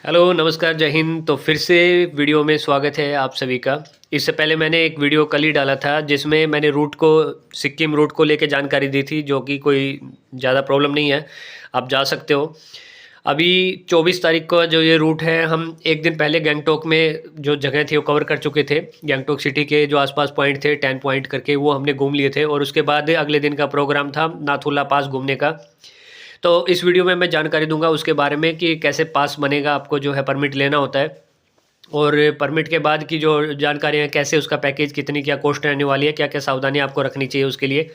Hello, नमस्कार, जय हिंद। तो फिर से वीडियो में स्वागत है आप सभी का। इससे पहले मैंने एक वीडियो कल ही डाला था जिसमें मैंने सिक्किम रूट को लेके जानकारी दी थी, जो कि कोई ज़्यादा प्रॉब्लम नहीं है, आप जा सकते हो। अभी 24 तारीख का जो ये रूट है, हम एक दिन पहले गंगटोक में जो जगह थी वो कवर कर चुके थे। गंगटोक सिटी के जो आसपास पॉइंट थे 10 पॉइंट करके, वो हमने घूम लिए थे और उसके बाद अगले दिन का प्रोग्राम था नाथुला पास घूमने का। तो इस वीडियो में मैं जानकारी दूंगा उसके बारे में कि कैसे पास बनेगा, आपको जो है परमिट लेना होता है, और परमिट के बाद की जो जानकारी है, कैसे उसका पैकेज, कितनी क्या कॉस्ट रहने वाली है, क्या क्या सावधानी आपको रखनी चाहिए उसके लिए,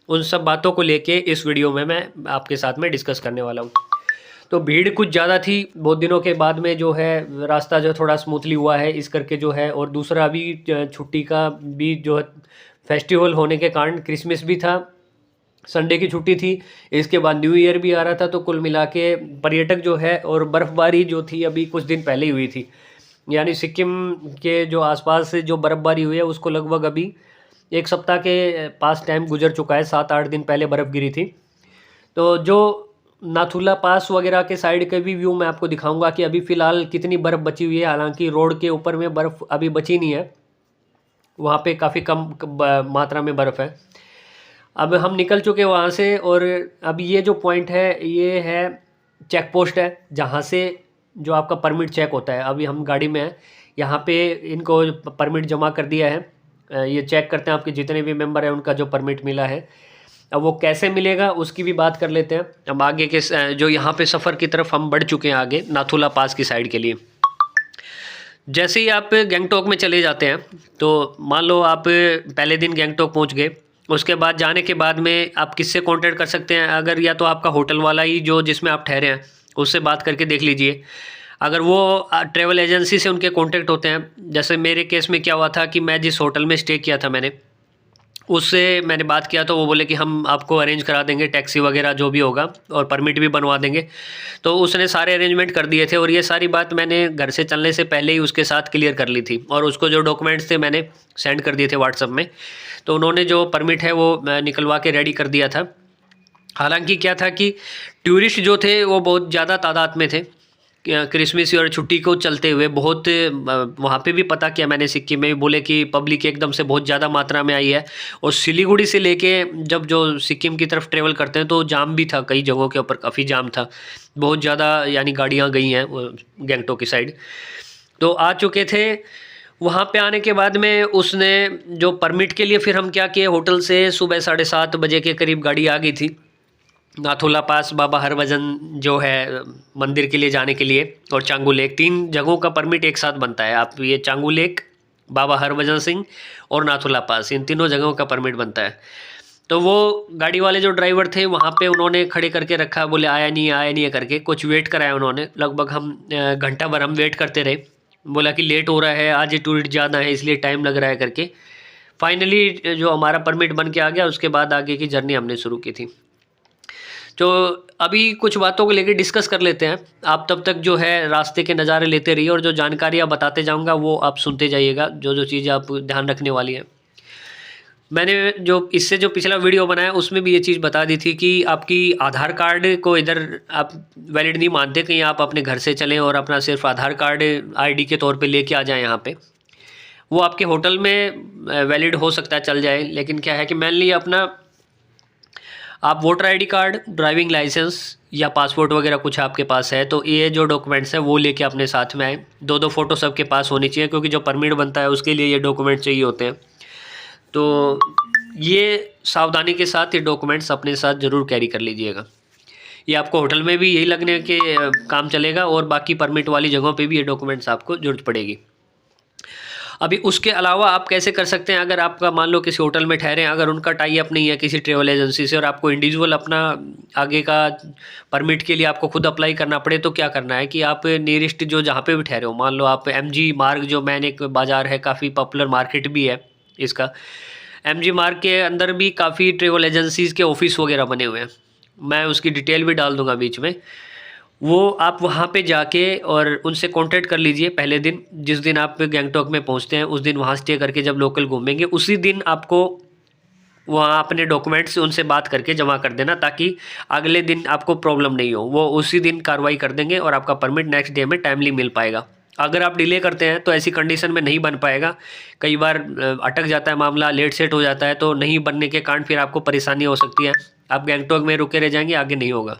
उन सब बातों को लेके इस वीडियो में मैं आपके साथ में डिस्कस करने वाला हूँ। तो भीड़ कुछ ज़्यादा थी, बहुत दिनों के बाद में जो है रास्ता जो थोड़ा स्मूथली हुआ है इस करके जो है, और दूसरा अभी छुट्टी का भी जो है, फेस्टिवल होने के कारण क्रिसमस भी था, संडे की छुट्टी थी, इसके बाद न्यू ईयर भी आ रहा था। तो कुल मिला के पर्यटक जो है, और बर्फ़बारी जो थी अभी कुछ दिन पहले ही हुई थी, यानी सिक्किम के जो आसपास से जो बर्फ़बारी हुई है उसको लगभग अभी एक सप्ताह के पास टाइम गुजर चुका है, 7-8 दिन पहले बर्फ़ गिरी थी। तो जो नाथुला पास वगैरह के साइड के भी व्यू मैं आपको दिखाऊंगा कि अभी फ़िलहाल कितनी बर्फ़ बची हुई है। हालांकि रोड के ऊपर में बर्फ़ अभी बची नहीं है, वहाँ पे काफ़ी कम मात्रा में बर्फ़ है। अब हम निकल चुके वहाँ से, और अब ये जो पॉइंट है ये है चेक पोस्ट है, जहाँ से जो आपका परमिट चेक होता है। अभी हम गाड़ी में हैं, यहाँ पे इनको परमिट जमा कर दिया है। ये चेक करते हैं आपके जितने भी मेंबर हैं उनका जो परमिट मिला है। अब वो कैसे मिलेगा उसकी भी बात कर लेते हैं। अब आगे के जो यहाँ पे सफ़र की तरफ हम बढ़ चुके हैं, आगे नाथुला पास की साइड के लिए। जैसे ही आप गंगटोक में चले जाते हैं, तो मान लो आप पहले दिन गंगटोक पहुंच गए, उसके बाद जाने के बाद में आप किससे कांटेक्ट कर सकते हैं? अगर या तो आपका होटल वाला ही जो जिसमें आप ठहरे हैं उससे बात करके देख लीजिए। अगर वो ट्रैवल एजेंसी से उनके कांटेक्ट होते हैं, जैसे मेरे केस में क्या हुआ था कि मैं जिस होटल में स्टे किया था उससे मैंने बात किया, तो वो बोले कि हम आपको अरेंज करा देंगे टैक्सी वगैरह जो भी होगा, और परमिट भी बनवा देंगे। तो उसने सारे अरेंजमेंट कर दिए थे, और ये सारी बात मैंने घर से चलने से पहले ही उसके साथ क्लियर कर ली थी, और उसको जो डॉक्यूमेंट्स थे मैंने सेंड कर दिए थे व्हाट्सअप में। तो उन्होंने जो परमिट है वो निकलवा के रेडी कर दिया था। हालांकि क्या था कि टूरिस्ट जो थे वो बहुत ज़्यादा तादाद में थे, क्रिसमस और छुट्टी को चलते हुए बहुत वहाँ पे भी पता किया मैंने, सिक्किम में भी बोले कि पब्लिक एकदम से बहुत ज़्यादा मात्रा में आई है। और सिलीगुड़ी से लेके जब जो सिक्किम की तरफ ट्रेवल करते हैं तो जाम भी था, कई जगहों के ऊपर काफ़ी जाम था, बहुत ज़्यादा, यानी गाड़ियाँ गई हैं गंगटोक की साइड। तो आ चुके थे। वहाँ पे आने के बाद में उसने जो परमिट के लिए फिर हम क्या किए, होटल से सुबह 7:30 बजे के करीब गाड़ी आ गई थी नाथुला पास, बाबा हरभजन जो है मंदिर के लिए जाने के लिए, और चांगू लेक, 3 जगहों का परमिट एक साथ बनता है। आप ये चांगू लेक, बाबा हरभजन सिंह और नाथुला पास, इन तीनों जगहों का परमिट बनता है। तो वो गाड़ी वाले जो ड्राइवर थे वहाँ पे उन्होंने खड़े करके रखा, बोले आया नहीं है करके, कुछ वेट कराया उन्होंने, लगभग हम घंटा भर हम वेट करते रहे। बोला कि लेट हो रहा है, आज टूरिस्ट ज़्यादा है इसलिए टाइम लग रहा है करके। फाइनली जो हमारा परमिट बन के आ गया, उसके बाद आगे की जर्नी हमने शुरू की थी। तो अभी कुछ बातों को लेकर डिस्कस कर लेते हैं। आप तब तक जो है रास्ते के नज़ारे लेते रहिए, और जो जानकारियाँ बताते जाऊंगा वो आप सुनते जाइएगा, जो जो चीज़ें आप ध्यान रखने वाली हैं। मैंने जो पिछला वीडियो बनाया उसमें भी ये चीज़ बता दी थी कि आपकी आधार कार्ड को इधर आप वैलिड नहीं मानते, कहीं आप अपने घर से चलें और अपना सिर्फ आधार कार्ड आईडी के तौर पे लेके आ जाएं यहाँ पे, वो आपके होटल में वैलिड हो सकता है, चल जाए। लेकिन क्या है कि मेनली अपना आप voter ID card, driving licence या पासपोर्ट वगैरह कुछ आपके पास है, तो ये जो डॉक्यूमेंट्स हैं वो लेके अपने साथ में आए। 2-2 फ़ोटो सबके पास होनी चाहिए, क्योंकि जो परमिट बनता है उसके लिए ये डॉक्यूमेंट चाहिए होते हैं। तो ये सावधानी के साथ ये डॉक्यूमेंट्स अपने साथ ज़रूर कैरी कर लीजिएगा। ये आपको होटल में भी यही लगने के काम चलेगा, और बाकी परमिट वाली जगहों पे भी ये डॉक्यूमेंट्स आपको ज़रूरत पड़ेगी। अभी उसके अलावा आप कैसे कर सकते हैं, अगर आपका मान लो किसी होटल में ठहरे हैं, अगर उनका टाई अप नहीं है किसी ट्रैवल एजेंसी से, और आपको इंडिविजुअल अपना आगे का परमिट के लिए आपको खुद अप्लाई करना पड़े, तो क्या करना है कि आप नियरेस्ट जो जहाँ पे भी ठहरे हो, मान लो आप MG मार्ग, जो मैन एक बाज़ार है, काफ़ी पॉपुलर मार्केट भी है इसका, MG मार्ग के अंदर भी काफ़ी ट्रैवल एजेंसीज़ के ऑफिस वगैरह बने हुए हैं, मैं उसकी डिटेल भी डाल दूँगा बीच में। वो आप वहाँ पे जाके और उनसे कांटेक्ट कर लीजिए पहले दिन, जिस दिन आप गंगटोक में पहुँचते हैं उस दिन वहाँ स्टे करके जब लोकल घूमेंगे, उसी दिन आपको वहाँ अपने डॉक्यूमेंट्स उनसे बात करके जमा कर देना, ताकि अगले दिन आपको प्रॉब्लम नहीं हो। वो उसी दिन कार्रवाई कर देंगे और आपका परमिट नेक्स्ट डे में टाइमली मिल पाएगा। अगर आप डिले करते हैं तो ऐसी कंडीशन में नहीं बन पाएगा। कई बार अटक जाता है मामला, लेट सेट हो जाता है, तो नहीं बनने के कारण फिर आपको परेशानी हो सकती है। आप गैंगटॉक में रुके रह जाएंगे, आगे नहीं होगा।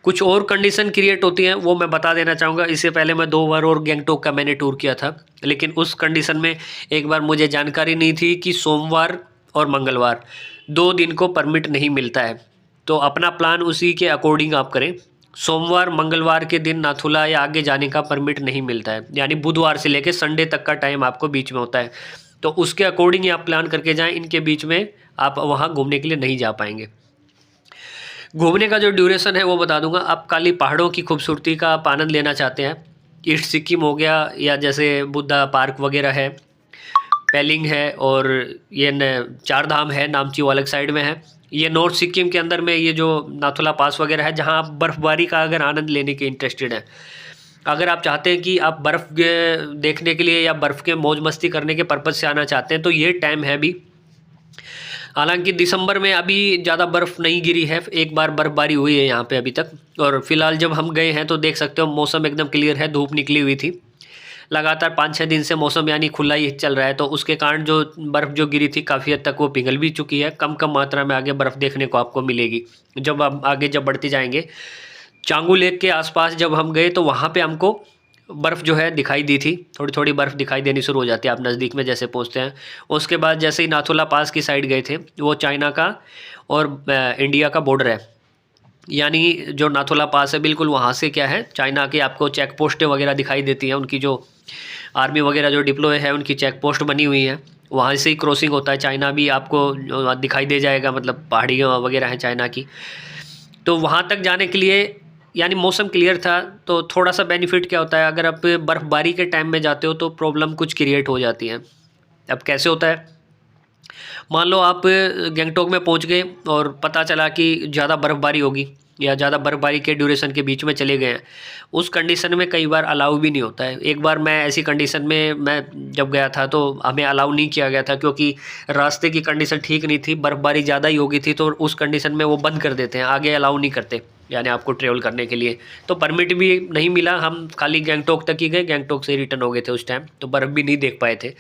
कुछ और कंडीशन क्रिएट होती हैं, वो मैं बता देना चाहूँगा। इससे पहले मैं 2 बार और गैंगटॉक का मैंने टूर किया था, लेकिन उस कंडीशन में एक बार मुझे जानकारी नहीं थी कि सोमवार और मंगलवार 2 दिन को परमिट नहीं मिलता है। तो अपना प्लान उसी के अकॉर्डिंग आप करें। सोमवार मंगलवार के दिन नाथुला या आगे जाने का परमिट नहीं मिलता है, यानी बुधवार से लेकर संडे तक का टाइम आपको बीच में होता है। तो उसके अकॉर्डिंग ही आप प्लान करके जाएं, इनके बीच में आप वहाँ घूमने के लिए नहीं जा पाएंगे। घूमने का जो ड्यूरेशन है वो बता दूंगा। आप खाली पहाड़ों की खूबसूरती का आप आनंद लेना चाहते हैं, ईस्ट सिक्किम हो गया, या जैसे बुद्धा पार्क वगैरह है, पेलिंग है, और ये चार धाम है, नामची वो अलग साइड में है। ये नॉर्थ सिक्किम के अंदर में ये जो नाथुला पास वगैरह है, जहाँ आप बर्फ़बारी का अगर आनंद लेने के इंटरेस्टेड हैं, अगर आप चाहते हैं कि आप बर्फ़ देखने के लिए या बर्फ़ के मौज मस्ती करने के पर्पज़ से आना चाहते हैं, तो ये टाइम है अभी। हालांकि दिसंबर में अभी ज़्यादा बर्फ़ नहीं गिरी है, एक बार बर्फ़बारी हुई है यहाँ पे अभी तक। और फिलहाल जब हम गए हैं तो देख सकते हो मौसम एकदम क्लियर है, धूप निकली हुई थी। लगातार 5-6 दिन से मौसम यानी खुला ही चल रहा है, तो उसके कारण जो बर्फ़ जो गिरी थी काफ़ी हद तक वो पिघल भी चुकी है। कम कम मात्रा में आगे बर्फ़ देखने को आपको मिलेगी जब आप आगे जब बढ़ते जाएंगे। चांगू लेक के आसपास जब हम गए तो वहाँ पे हमको बर्फ़ जो है दिखाई दी थी, थोड़ी थोड़ी बर्फ़ दिखाई देनी शुरू हो जाती है आप नज़दीक में जैसे पहुँचते हैं। उसके बाद जैसे ही नाथुला पास की साइड गए थे, वो चाइना का और इंडिया का बॉर्डर है, यानी जो नाथुला पास है बिल्कुल वहाँ से क्या है, चाइना के आपको चेक पोस्टें वगैरह दिखाई देती हैं। उनकी जो आर्मी वगैरह जो डिप्लॉय है, उनकी चेक पोस्ट बनी हुई है, वहाँ से ही क्रॉसिंग होता है। चाइना भी आपको दिखाई दे जाएगा, मतलब पहाड़ियाँ वगैरह हैं चाइना की। तो वहाँ तक जाने के लिए यानी मौसम क्लियर था, तो थोड़ा सा बेनिफिट क्या होता है, अगर आप बर्फ़बारी के टाइम में जाते हो तो प्रॉब्लम कुछ क्रिएट हो जाती है। अब कैसे होता है, मान लो आप गैंगटॉक में पहुंच गए और पता चला कि ज़्यादा बर्फ़बारी होगी या ज़्यादा बर्फ़बारी के ड्यूरेशन के बीच में चले गए हैं, उस कंडीशन में कई बार अलाउ भी नहीं होता है। एक बार मैं ऐसी कंडीशन में मैं जब गया था तो हमें अलाउ नहीं किया गया था, क्योंकि रास्ते की कंडीशन ठीक नहीं थी, बर्फ़बारी ज़्यादा ही हो गई थी। तो उस कंडीशन में वो बंद कर देते हैं, आगे अलाउ नहीं करते यानी आपको ट्रेवल करने के लिए। तो परमिट भी नहीं मिला, हम खाली गैंगटॉक तक ही गए, गैंगटॉक से रिटर्न हो गए थे उस टाइम, तो बर्फ़ भी नहीं देख पाए थे।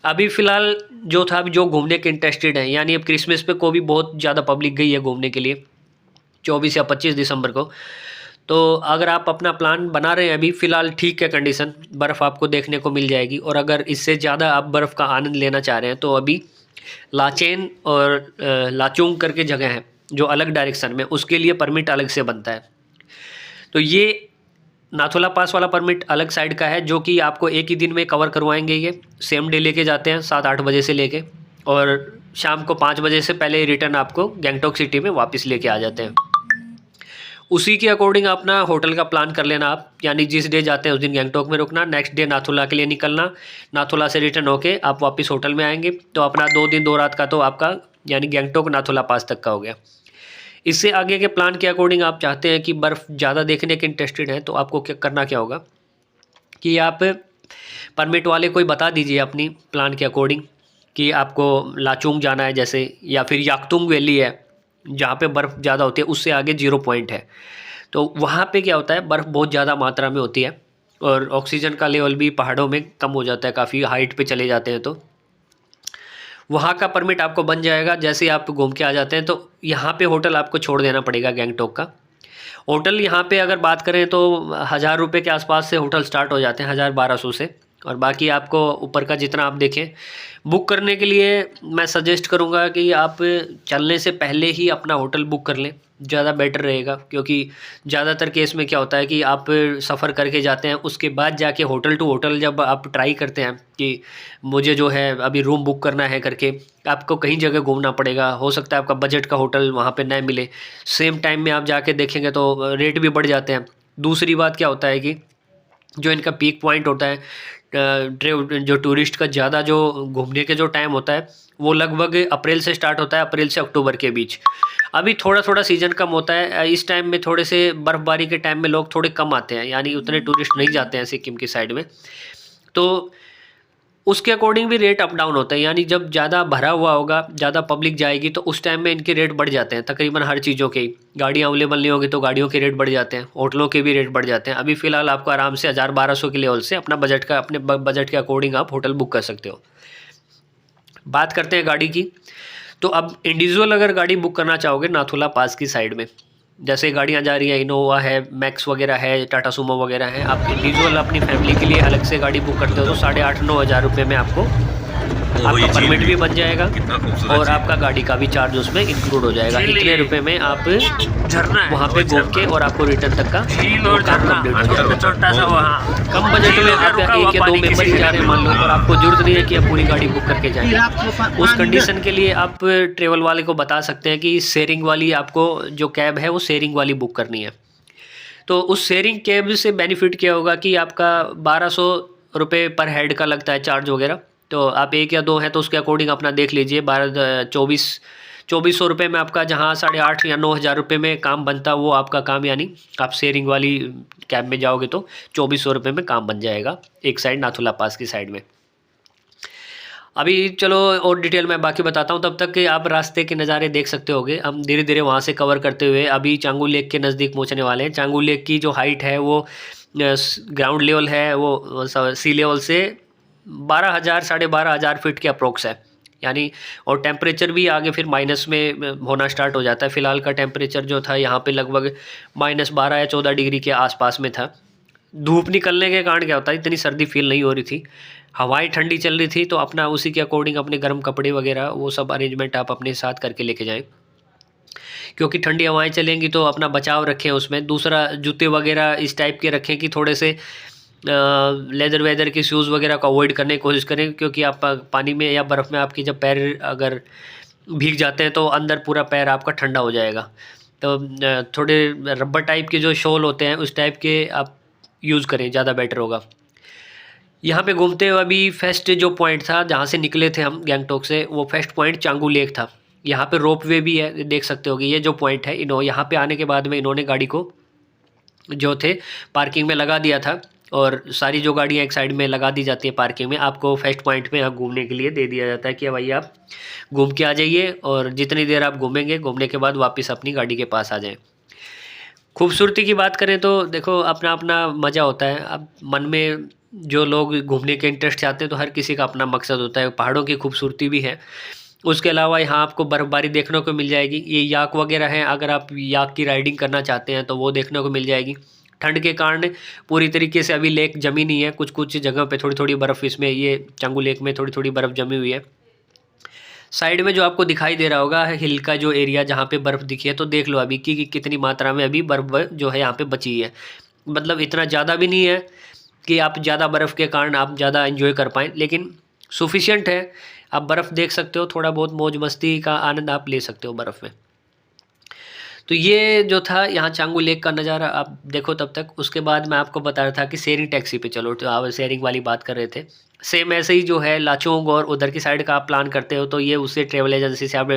अभी फ़िलहाल जो था, अभी जो घूमने के इंटरेस्टेड हैं, यानी अब क्रिसमस पे को भी बहुत ज़्यादा पब्लिक गई है घूमने के लिए 24 या 25 दिसंबर को। तो अगर आप अपना प्लान बना रहे हैं अभी फ़िलहाल ठीक है कंडीशन, बर्फ़ आपको देखने को मिल जाएगी। और अगर इससे ज़्यादा आप बर्फ़ का आनंद लेना चाह रहे हैं तो अभी लाचेन और लाचुंग करके जगह है जो अलग डायरेक्शन में, उसके लिए परमिट अलग से बनता है। तो ये नाथुला पास वाला परमिट अलग साइड का है, जो कि आपको एक ही दिन में कवर करवाएंगे। ये सेम डे लेके जाते हैं 7-8 बजे से लेके, और शाम को 5 बजे से पहले रिटर्न आपको गैंगटॉक सिटी में वापस लेके आ जाते हैं। उसी के अकॉर्डिंग अपना होटल का प्लान कर लेना आप, यानी जिस डे जाते हैं उस दिन गैंगटॉक में रुकना, नेक्स्ट डे नाथुला के लिए निकलना, नाथुला से रिटर्न होके आप वापस होटल में आएंगे। तो अपना 2 दिन 2 रात का तो आपका यानी गैंगटॉक नाथुला पास तक का हो गया। इससे आगे के प्लान के अकॉर्डिंग आप चाहते हैं कि बर्फ़ ज़्यादा देखने के इंटरेस्टेड हैं, तो आपको क्या करना क्या होगा कि आप परमिट वाले को ही बता दीजिए अपनी प्लान के अकॉर्डिंग कि आपको लाचुंग जाना है जैसे, या फिर याकतुंग वैली है जहाँ पे बर्फ़ ज़्यादा होती है, उससे आगे 0 पॉइंट है। तो वहाँ पे क्या होता है, बर्फ़ बहुत ज़्यादा मात्रा में होती है और ऑक्सीजन का लेवल भी पहाड़ों में कम हो जाता है, काफ़ी हाइट पे चले जाते हैं। तो वहाँ का परमिट आपको बन जाएगा जैसे ही आप घूम के आ जाते हैं। तो यहाँ पे होटल आपको छोड़ देना पड़ेगा गैंगटॉक का। होटल यहाँ पे अगर बात करें तो 1000 रुपये के आसपास से होटल स्टार्ट हो जाते हैं, 1000-1200 से, और बाकी आपको ऊपर का जितना आप देखें। बुक करने के लिए मैं सजेस्ट करूँगा कि आप चलने से पहले ही अपना होटल बुक कर लें, ज़्यादा बेटर रहेगा। क्योंकि ज़्यादातर केस में क्या होता है कि आप सफ़र करके जाते हैं, उसके बाद जाके होटल टू होटल जब आप ट्राई करते हैं कि मुझे जो है अभी रूम बुक करना है करके, आपको कहीं जगह घूमना पड़ेगा। हो सकता है आपका बजट का होटल वहाँ पे न मिले, सेम टाइम में आप जाके देखेंगे तो रेट भी बढ़ जाते हैं। दूसरी बात क्या होता है कि जो इनका पीक पॉइंट होता है, जो टूरिस्ट का ज़्यादा जो घूमने के जो टाइम होता है, वो लगभग अप्रैल से स्टार्ट होता है, अप्रैल से अक्टूबर के बीच। अभी थोड़ा थोड़ा सीज़न कम होता है, इस टाइम में थोड़े से बर्फ़बारी के टाइम में लोग थोड़े कम आते हैं, यानी उतने टूरिस्ट नहीं जाते हैं सिक्किम की साइड में। तो उसके अकॉर्डिंग भी रेट अप डाउन होता है, यानी जब ज़्यादा भरा हुआ होगा, ज़्यादा पब्लिक जाएगी तो उस टाइम में इनके रेट बढ़ जाते हैं। तकरीबन हर चीज़ों के ही, गाड़ियाँ अवेलेबल नहीं होगी तो गाड़ियों के रेट बढ़ जाते हैं, होटलों के भी रेट बढ़ जाते हैं। अभी फ़िलहाल आपको आराम से 1000-1200 के लेवल से अपना बजट का, अपने बजट के अकॉर्डिंग आप होटल बुक कर सकते हो। बात करते हैं गाड़ी की, तो अब इंडिविजुअल अगर गाड़ी बुक करना चाहोगे नाथुला पास की साइड में, जैसे गाड़ियाँ जा रही हैं, इनोवा है, मैक्स वगैरह है, टाटा सुमो वगैरह है, आप इंडिविजुअल अपनी फैमिली के लिए अलग से गाड़ी बुक करते हो तो 8,500-9 हज़ार रुपये में आपको आपका परमिट भी बन जाएगा और आपका गाड़ी का भी चार्ज उसमें इंक्लूड हो जाएगा। इतने रुपए में आप वहाँ पे घूम के और आपको रिटर्न तक का काम कंप्लीट हो जाएगा। कम बजट में आप 1 या 2 मेंबर ही जा रहे हैं मान लो, और आपको जरूरत नहीं है कि आप पूरी गाड़ी बुक करके जाएंगे। उस कंडीशन के लिए आप ट्रेवल वाले को बता सकते हैं कि शेयरिंग वाली आपको जो कैब है वो शेयरिंग वाली बुक करनी है। तो उस शेयरिंग कैब से बेनिफिट क्या होगा कि आपका 1200 रुपये पर हेड का लगता है चार्ज वगैरह। तो आप 1 या 2 हैं तो उसके अकॉर्डिंग अपना देख लीजिए। 2400 रुपये में आपका जहाँ 8,500 या 9,000 रुपये में काम बनता वो आपका काम, यानी आप शेयरिंग वाली कैब में जाओगे तो 2400 रुपये में काम बन जाएगा एक साइड नाथुला पास की साइड में। अभी चलो और डिटेल में बाकी बताता हूँ, तब तक कि आप रास्ते के नज़ारे देख सकते होगे। हम धीरे धीरे वहाँ से कवर करते हुए अभी चांगू लेक के नज़दीक पहुँचने वाले हैं। चांगू लेक की जो हाइट है वो ग्राउंड लेवल है वो सी लेवल से 12,000 12,500 फीट के अप्रोक्स है, यानी और टेम्परेचर भी आगे फिर माइनस में होना स्टार्ट हो जाता है। फ़िलहाल का टेम्परेचर जो था यहाँ पे लगभग -12 या 14 डिग्री के आसपास में था। धूप निकलने के कारण क्या होता है, इतनी सर्दी फील नहीं हो रही थी, हवाएं ठंडी चल रही थी, तो अपना उसी के अकॉर्डिंग अपने गर्म कपड़े वगैरह वो सब अरेंजमेंट आप अपने साथ करके लेके जाएं, क्योंकि ठंडी हवाएं चलेंगी तो अपना बचाव रखें उसमें। दूसरा जूते वगैरह इस टाइप के रखें कि थोड़े से लेदर वेदर के शूज़ वगैरह को अवॉइड करने की कोशिश करें, क्योंकि आप पानी में या बर्फ़ में आपकी जब पैर अगर भीग जाते हैं तो अंदर पूरा पैर आपका ठंडा हो जाएगा। तो थोड़े रबर टाइप के जो शॉल होते हैं उस टाइप के आप यूज़ करें, ज़्यादा बेटर होगा। यहाँ पे घूमते हुए अभी फर्स्ट जो पॉइंट था जहाँ से निकले थे हम गैंगटॉक से, वो फर्स्ट पॉइंट चांगू लेक था। यहाँ पे रोप वे भी है, देख सकते हो कि ये जो पॉइंट है यहाँ पे आने के बाद में इन्होंने गाड़ी को जो थे पार्किंग में लगा दिया था, और सारी जो गाड़ियाँ एक साइड में लगा दी जाती है पार्किंग में, आपको फर्स्ट पॉइंट पे यहाँ घूमने के लिए दे दिया जाता है कि भाई आप घूम के आ जाइए, और जितनी देर आप घूमेंगे घूमने के बाद वापस अपनी गाड़ी के पास आ जाएं। खूबसूरती की बात करें तो देखो अपना अपना मज़ा होता है। अब मन में जो लोग घूमने के इंटरेस्ट चाहते हैं तो हर किसी का अपना मकसद होता है। पहाड़ों की खूबसूरती भी है, उसके अलावा यहाँ आपको बर्फ़बारी देखने को मिल जाएगी। ये याक वगैरह हैं, अगर आप याक की राइडिंग करना चाहते हैं तो वो देखने को मिल जाएगी। ठंड के कारण पूरी तरीके से अभी लेक जमी नहीं है, कुछ कुछ जगह पे थोड़ी थोड़ी बर्फ़, इसमें ये चांगू लेक में थोड़ी थोड़ी बर्फ़ जमी हुई है। साइड में जो आपको दिखाई दे रहा होगा हिल का जो एरिया जहाँ पे बर्फ़ दिखी है, तो देख लो अभी कि कितनी मात्रा में अभी बर्फ़ जो है यहाँ पे बची है। मतलब इतना ज़्यादा भी नहीं है कि आप ज़्यादा बर्फ़ के कारण आप ज़्यादा एंजॉय कर पाएँ, लेकिन सफिशिएंट है। आप बर्फ़ देख सकते हो, थोड़ा बहुत मौज मस्ती का आनंद आप ले सकते हो बर्फ़ में। तो ये जो था यहाँ चांगू लेक का नज़ारा आप देखो तब तक। उसके बाद मैं आपको बता रहा था कि शेयरिंग टैक्सी पे चलो, तो आप शेयरिंग वाली बात कर रहे थे। सेम ऐसे ही जो है लाचोंग और उधर की साइड का आप प्लान करते हो तो ये उससे ट्रेवल एजेंसी से आप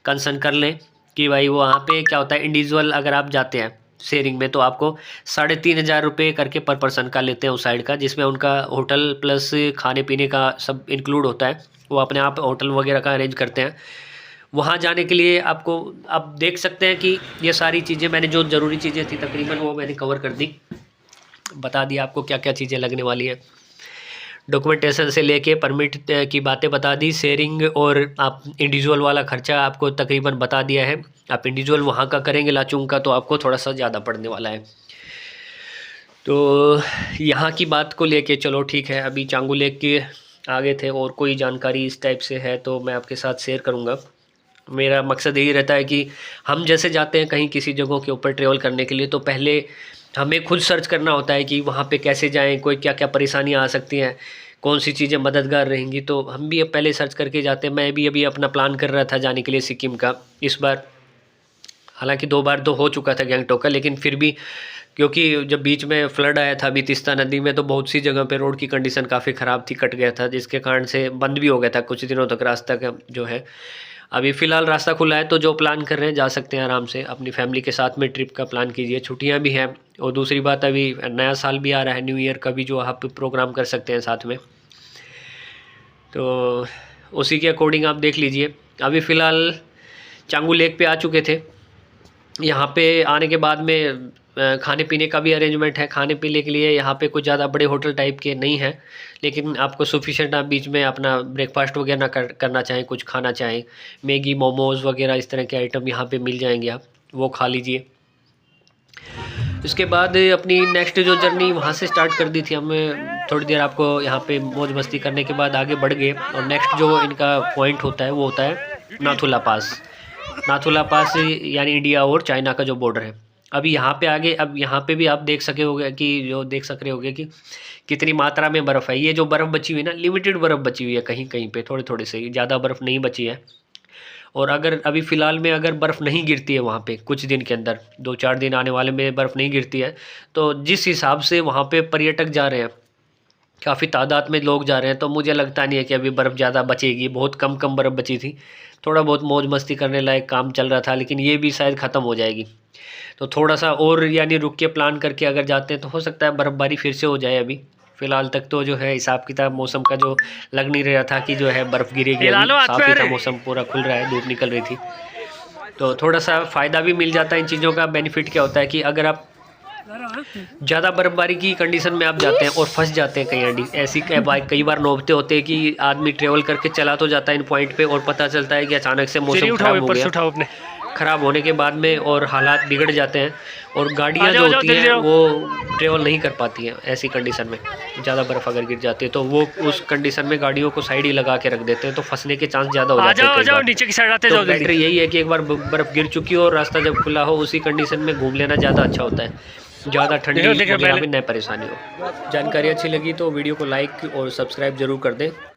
कंसर्न कर लें कि भाई वो वहाँ पे क्या होता है, इंडिविजुअल अगर आप जाते हैं शेयरिंग में तो आपको 3,500 रुपये करके पर पर्सन का लेते हैं उस साइड का, जिसमें उनका होटल प्लस खाने पीने का सब इंक्लूड होता है। वो अपने आप होटल वगैरह का अरेंज करते हैं। वहाँ जाने के लिए आपको आप देख सकते हैं कि ये सारी चीज़ें मैंने जो ज़रूरी चीज़ें थी तकरीबन वो मैंने कवर कर दी, बता दिया आपको क्या क्या चीज़ें लगने वाली हैं। डॉक्यूमेंटेशन से लेके परमिट की बातें बता दी, शेयरिंग और आप इंडिविजुअल वाला ख़र्चा आपको तकरीबन बता दिया है। आप इंडिविजुअल वहाँ का करेंगे लाचुंग का तो आपको थोड़ा सा ज़्यादा पड़ने वाला है। तो यहाँ की बात को लेके चलो ठीक है, अभी चांगू लेक के आगे थे और कोई जानकारी इस टाइप से है तो मैं आपके साथ शेयर करूँगा। मेरा मकसद यही रहता है कि हम जैसे जाते हैं कहीं किसी जगहों के ऊपर ट्रेवल करने के लिए तो पहले हमें खुद सर्च करना होता है कि वहाँ पे कैसे जाएं, कोई क्या क्या परेशानियाँ आ सकती हैं, कौन सी चीज़ें मददगार रहेंगी। तो हम भी अब पहले सर्च करके जाते हैं। मैं भी अभी अपना प्लान कर रहा था जाने के लिए सिक्किम का इस बार, हालांकि 2 बार तो हो चुका था गैंगटॉक का, लेकिन फिर भी क्योंकि जब बीच में फ्लड आया था अभी तीस्ता नदी में तो बहुत सी जगह पे रोड की कंडीशन काफ़ी ख़राब थी, कट गया था, जिसके कारण से बंद भी हो गया था कुछ दिनों तक रास्ता का जो है। अभी फ़िलहाल रास्ता खुला है तो जो प्लान कर रहे हैं जा सकते हैं आराम से, अपनी फैमिली के साथ में ट्रिप का प्लान कीजिए। छुट्टियां भी हैं और दूसरी बात अभी नया साल भी आ रहा है, न्यू ईयर का भी जो आप प्रोग्राम कर सकते हैं साथ में। तो उसी के अकॉर्डिंग आप देख लीजिए। अभी फ़िलहाल चांगू लेक पे आ चुके थे। यहाँ पे आने के बाद में खाने पीने का भी अरेंजमेंट है। खाने पीने के लिए यहाँ पे कुछ ज़्यादा बड़े होटल टाइप के नहीं हैं, लेकिन आपको सफिशेंट, आप बीच में अपना ब्रेकफास्ट वगैरह करना चाहें, कुछ खाना चाहें, मैगी मोमोज़ वगैरह इस तरह के आइटम यहाँ पे मिल जाएंगे, आप वो खा लीजिए। उसके बाद अपनी नेक्स्ट जो जर्नी वहाँ से स्टार्ट कर दी थी हमें। थोड़ी देर आपको यहाँ पे मौज मस्ती करने के बाद आगे बढ़ गए, और नेक्स्ट जो इनका पॉइंट होता है वो होता है नाथुला पास। नाथुला पास यानी इंडिया और चाइना का जो बॉर्डर है। अभी यहाँ पे आगे, अब यहाँ पे भी आप देख सके होगे कि देख सक रहे होगे कि कितनी मात्रा में बर्फ़ है। ये जो बर्फ़ बची हुई है ना, लिमिटेड बर्फ़ बची हुई है, कहीं कहीं पे थोड़े थोड़े से, ज़्यादा बर्फ़ नहीं बची है। और अगर अभी फ़िलहाल में अगर बर्फ़ नहीं गिरती है वहाँ पे कुछ दिन के अंदर, 2-4 दिन आने वाले में बर्फ़ नहीं गिरती है, तो जिस हिसाब से वहाँ पे पर्यटक जा रहे हैं, काफ़ी तादाद में लोग जा रहे हैं, तो मुझे लगता नहीं है कि अभी बर्फ़ ज़्यादा बचेगी। बहुत कम बर्फ़ बची थी, थोड़ा बहुत मौज मस्ती करने लायक काम चल रहा था, लेकिन ये भी शायद ख़त्म हो जाएगी। तो थोड़ा सा और यानी रुक के प्लान करके अगर जाते हैं तो हो सकता है बर्फ़बारी फिर से हो जाए। अभी फ़िलहाल तक तो जो है हिसाब किताब मौसम का जो लग नहीं रहा था कि जो है बर्फ़ गिरेगी। साफ़ ही था मौसम, पूरा खुल रहा है, धूप निकल रही थी, तो थोड़ा सा फ़ायदा भी मिल जाता है इन चीज़ों का। बेनिफिट क्या होता है कि अगर आप ज़्यादा बर्फ़बारी की कंडीशन में आप जाते हैं और फंस जाते हैं ऐसी कई बार नौबतें होते हैं कि आदमी ट्रेवल करके चला तो जाता है इन पॉइंट पे, और पता चलता है कि अचानक से मौसम खराब हो गया। ख़राब होने के बाद में और हालात बिगड़ जाते हैं, और गाड़ियाँ जो होती हैं वो ट्रेवल नहीं कर पाती हैं ऐसी कंडीशन में। ज़्यादा बर्फ़ अगर गिर जाती है तो वो उस कंडीशन में गाड़ियों को साइड ही लगा के रख देते हैं, तो फंसने के चांस ज़्यादा हो जाते हैं। नीचे की साइड आते, तो बेटर यही है कि एक बार बर्फ़ गिर चुकी हो और रास्ता जब खुला हो, उसी कंडीशन में घूम लेना ज़्यादा अच्छा होता है, ज़्यादा ठंडी वगैरह में न परेशानी हो। जानकारी अच्छी लगी तो वीडियो को लाइक और सब्सक्राइब ज़रूर कर दें।